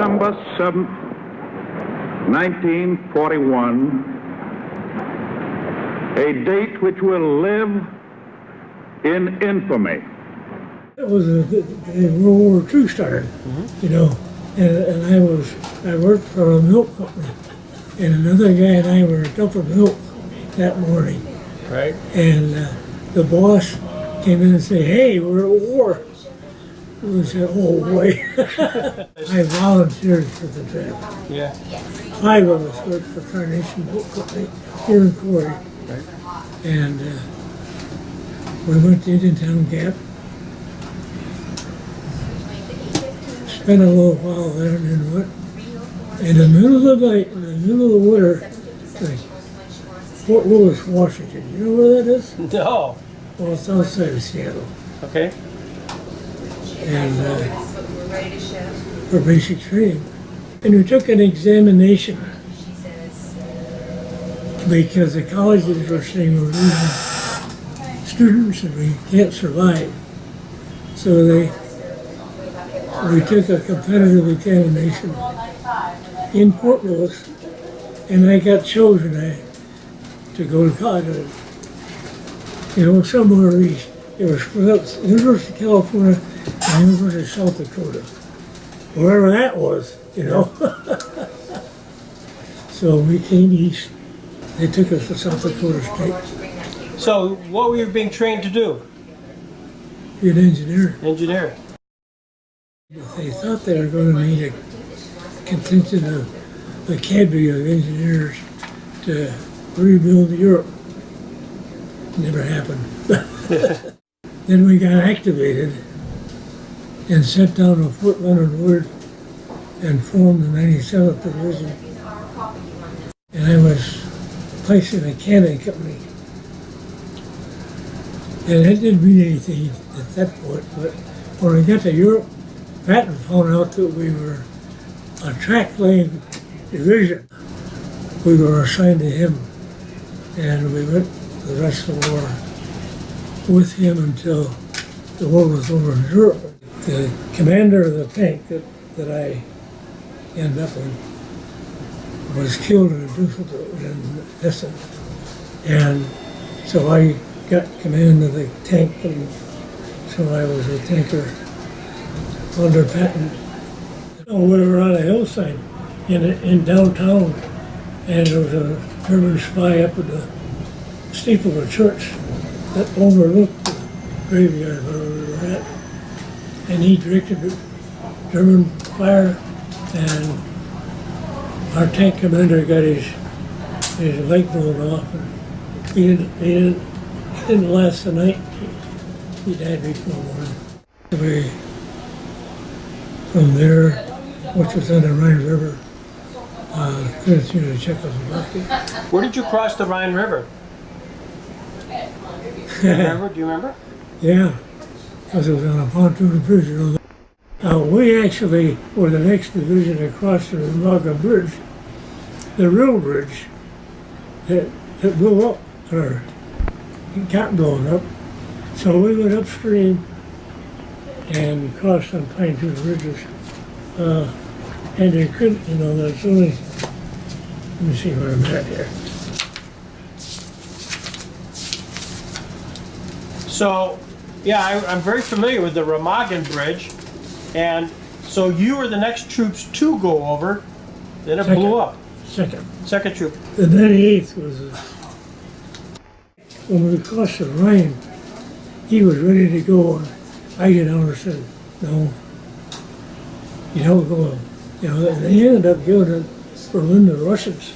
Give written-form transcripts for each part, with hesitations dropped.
December 7th, 1941, a date which will live in infamy. It was World War II started, you know, and I worked for a milk company, and another guy and I were dumping milk that morning. Right. And the boss came in and said, "Hey, we're at war." We said, "Oh boy." I volunteered for the draft. Yeah. 5 of us worked for Carnation Milk Company here in Corey. Right. And we went to Indiantown Gap. Spent a little while there, and then went in the middle of the night, in the middle of the winter, like Fort Lewis, Washington. You know where that is? No. Well, it's outside of Seattle. Okay. And for basic training. And we took an examination because the colleges were saying we're losing students and we can't survive. So we took a competitive examination in Fort Lewis, and I got chosen to go to college. You know, somewhere east. It was University of California and University of South Dakota. Wherever that was, you know. So we came east. They took us to South Dakota State. So what were you being trained to do? Be an engineer. Engineer. They thought they were going to need a contingent of the cadre of engineers to rebuild Europe. Never happened. Then we got activated and sent down to Fort Leonard Wood and formed the 97th Division. And I was placed in a cannon company. And it didn't mean anything at that point, but when we got to Europe, Patton found out that we were a track lane division. We were assigned to him, and we went the rest of the war with him until the war was over in Europe. The commander of the tank that I ended up in was killed in Essen. And so I got command of the tank, and so I was a tanker under Patton. We were on a hillside in downtown, and there was a German spy up at the steeple of the church that overlooked the graveyard where we were at. And he directed German fire, and our tank commander got his leg blown off, and he didn't last the night. He died before morning. From there, which was on the Rhine River, clear through to Czechoslovakia. Where did you cross the Rhine River? Do you remember? Yeah, because it was on a pontoon bridge. You know. We actually were the next division across the Remagen Bridge, the real bridge that blew up, or it got blown up. So we went upstream and crossed on pontoon bridges. And they couldn't, you know, there's only, let me see where I'm at here. So, yeah, I'm very familiar with the Remagen Bridge, and so you were the next troops to go over, then it blew up. Second troop. The 98th was, when we crossed the Rhine, he was ready to go, and I get down and said, "No, you don't go." You know, and they ended up giving Berlin to the Russians.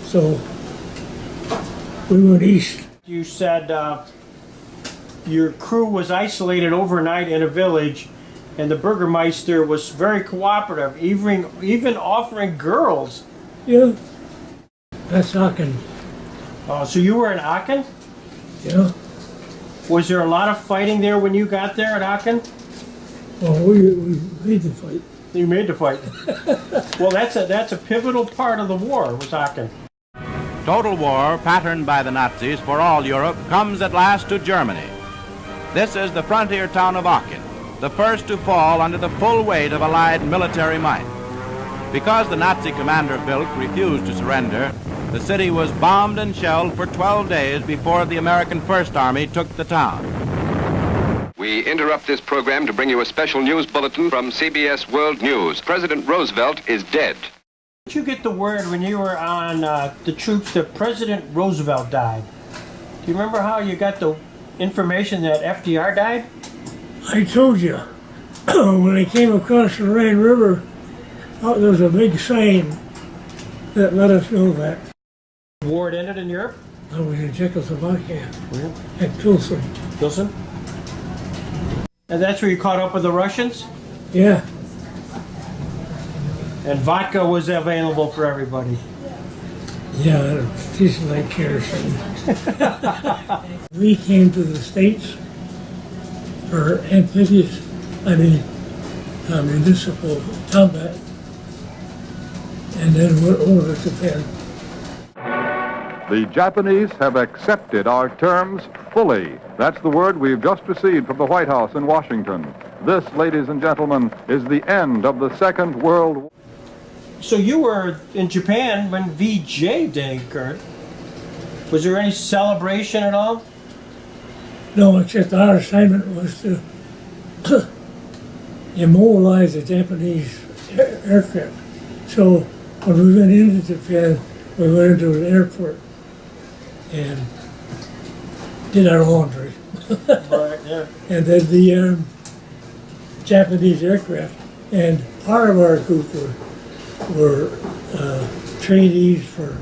So we went east. You said your crew was isolated overnight in a village, and the Burgermeister was very cooperative, even offering girls. Yeah, that's Aachen. So you were in Aachen? Yeah. Was there a lot of fighting there when you got there at Aachen? Well, we made the fight. You made the fight. Well, that's a pivotal part of the war, was Aachen. Total war, patterned by the Nazis for all Europe, comes at last to Germany. This is the frontier town of Aachen, the first to fall under the full weight of Allied military might. Because the Nazi commander Bilk refused to surrender, the city was bombed and shelled for 12 days before the American First Army took the town. We interrupt this program to bring you a special news bulletin from CBS World News. President Roosevelt is dead. Did you get the word when you were on the troops that President Roosevelt died? Do you remember how you got the information that FDR died? I told you, when I came across the Rhine River, there was a big sign that let us know that. The war had ended in Europe? I was in Czechoslovakia, Where? at Pilsen. Pilsen? And that's where you caught up with the Russians? Yeah, And vodka was available for everybody. yeah, it tasted like kerosene. We came to the States for municipal combat, and then went over to Japan. The Japanese have accepted our terms fully. That's the word we've just received from the White House in Washington. This, ladies and gentlemen, is the end of the Second World War. So you were in Japan when VJ Day occurred. Was there any celebration at all? No, except our assignment was to immobilize the Japanese aircraft. So when we went into Japan, we went into an airport and did our laundry. Right, yeah. And then the Japanese aircraft, and part of our group were trainees for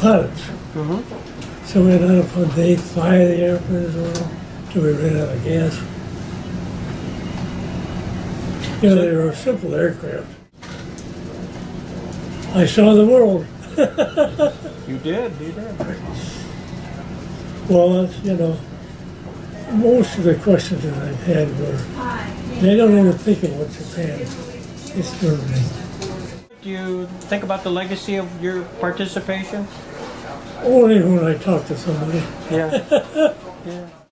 pilots. Mm-hmm. So we had a fun day, fly the airplanes around till we ran out of gas. You know, they were simple aircraft. I saw the world. You did, you did. Well, you know, most of the questions that I've had were, they don't even think about Japan. It's Germany. Do you think about the legacy of your participation? Only when I talk to somebody. Yeah. Yeah.